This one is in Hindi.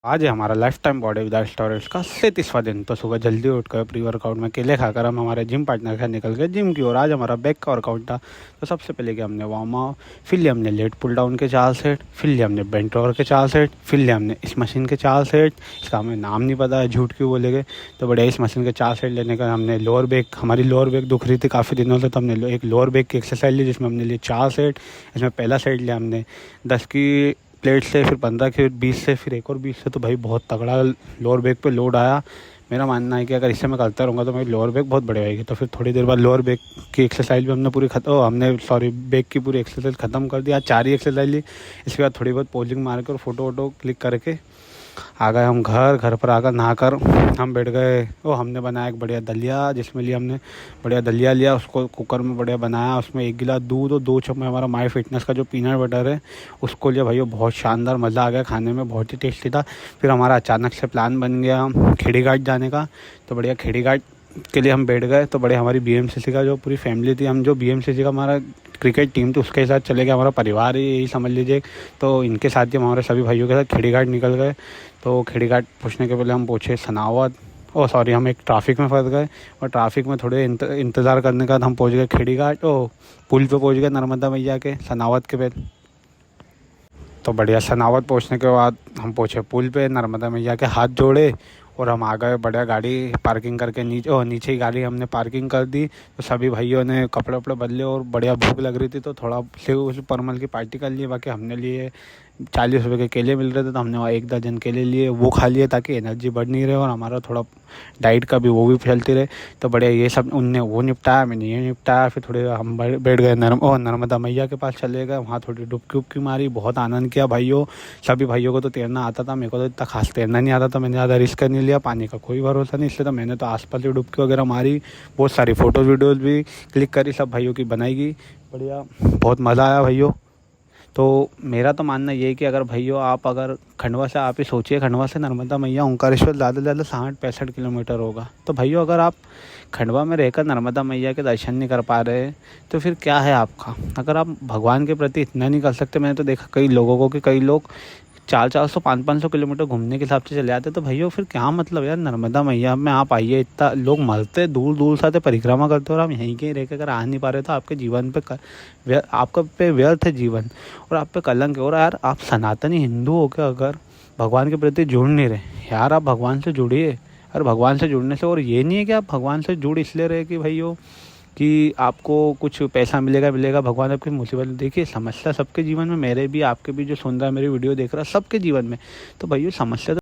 आज है हमारा life time body without storage का 37वां दिन। तो सुबह जल्दी उठकर प्री वर्कआउट में केले खाकर हम हमारे जिम पार्टनर के साथ निकल गए जिम की ओर। आज हमारा बैक का वर्कआउट था। तो सबसे पहले कि हमने वार्म अप, फिर लिए हमने लेट पुल डाउन के 4 सेट, फिर लिए हमने बेंट ओवर के 4 सेट, फिर लिए हमने इस मशीन के 4 सेट। इसका हमें नाम नहीं पता है, झूठ क्यों बोलेंगे। तो बढ़िया इस मशीन के 4 सेट लेने का हमने लोअर बैक, हमारी लोअर बैक दुख रही थी काफ़ी दिनों से, तो हमने एक लोअर बैक की एक्सरसाइज ली जिसमें हमने लिए 4 सेट। इसमें पहला सेट लिया हमने 10 की प्लेट से, फिर 15 के, 20 से, फिर एक और 20 से। तो भाई बहुत तगड़ा लोअर बैक पे लोड आया। मेरा मानना है कि अगर इससे मैं करता रहूँगा तो मेरी लोअर बैक बहुत बड़ी आएगी। तो फिर थोड़ी देर बाद लोअर बैक की एक्सरसाइज भी हमने बैक की पूरी एक्सरसाइज ख़त्म कर दी। आज 4 ही एक्सरसाइज ली। इसके बाद थोड़ी बहुत पोजिंग मार कर फोटो वोटो क्लिक करके आ गए हम घर पर आकर नहाकर हम बैठ गए। हमने बनाया एक बढ़िया दलिया, जिसमें लिए हमने बढ़िया दलिया लिया, उसको कुकर में बढ़िया बनाया। उसमें 1 गिलास दूध और 2 चम्मच हमारा माई फिटनेस का जो पीनट बटर है उसको लिया। भाई बहुत शानदार मज़ा आ गया, खाने में बहुत ही टेस्टी था। फिर हमारा अचानक से प्लान बन गया खेड़ी घाट जाने का। तो बढ़िया खेड़ी घाट के लिए हम बैठ गए। तो बढ़िया हमारी BMCC का जो पूरी फैमिली थी, हम जो BMCC का हमारा क्रिकेट टीम थी उसके साथ चले गए। हमारा परिवार ही यही समझ लीजिए। तो इनके साथ ही हम हमारे सभी भाइयों के साथ खेड़ी घाट निकल गए। तो खेड़ी घाट पहुँचने के पहले हम पहुँचे सनावद। हम एक ट्रैफिक में फंस गए और ट्रैफिक में थोड़े इंतज़ार करने के बाद हम पहुँच गए खेड़ी घाट। पुल पे पहुँच गए नर्मदा मैया के सनावद के पे। तो बढ़िया सनावद पहुँचने के बाद हम पहुँचे पुल पे, नर्मदा मैया के हाथ जोड़े और हम आ गए। बढ़िया गाड़ी पार्किंग करके नीचे ही गाड़ी हमने पार्किंग कर दी। तो सभी भाइयों ने कपड़े वपड़े बदले और बढ़िया भूख लग रही थी तो थोड़ा से उस परमल की पार्टी कर लिए। बाकी हमने लिए 40 रुपये के केले मिल रहे थे तो हमने वहाँ 1 दर्जन केले लिए, वो खा लिए ताकि एनर्जी बढ़ नहीं रहे और हमारा थोड़ा डाइट का भी वो भी चलती रहे। तो बढ़िया ये सब उनने वो निपटाया, मैंने ये निपटाया। फिर थोड़े हम बैठ गए नर्मदा मैया के पास चले गए। वहाँ थोड़ी डुबकी उबकी मारी, बहुत आनंद किया भाइयों। सभी भाइयों को तो तैरना आता था, मेरे को तो इतना खास तैरना नहीं आता था। मैंने ज़्यादा रिस्क नहीं लिया, पानी का कोई भरोसा नहीं, इसलिए तो मैंने तो आसपास ही डुबकी वगैरह मारी। बहुत सारी फ़ोटोज़ वीडियोज़ भी क्लिक करी, सब भाइयों की बनाई गई। बढ़िया बहुत मज़ा आया भाइयों। तो मेरा तो मानना ये है कि अगर खंडवा से आप ही सोचिए, खंडवा से नर्मदा मैया ओंकारेश्वर ज़्यादा से ज़्यादा 60-65 किलोमीटर होगा। तो भाइयों अगर आप खंडवा में रहकर नर्मदा मैया के दर्शन नहीं कर पा रहे तो फिर क्या है आपका। अगर आप भगवान के प्रति इतना नहीं कर सकते, मैंने तो देखा कई लोगों को कि कई लोग 400-400 500-500 किलोमीटर घूमने के हिसाब से चले आते। तो भैया फिर क्या मतलब यार, नर्मदा मैया में आप आइए, इतना लोग मरते दूर दूर से आते परिक्रमा करते और आप यहीं के रह कर अगर आ नहीं पा रहे तो आपके जीवन पे आपका पे व्यर्थ है जीवन और आप पे कलंक है। और यार आप सनातनी हिंदू होकर अगर भगवान के प्रति जुड़ नहीं रहे यार, आप भगवान से जुड़िए। और भगवान से जुड़ने से, और ये नहीं है कि आप भगवान से जुड़ इसलिए रहे कि भाइयों कि आपको कुछ पैसा मिलेगा भगवान आपकी मुसीबत। देखिए समस्या सबके जीवन में, मेरे भी आपके भी जो सुन रहा है मेरी वीडियो देख रहा है सबके जीवन में। तो भाइयों समस्या तो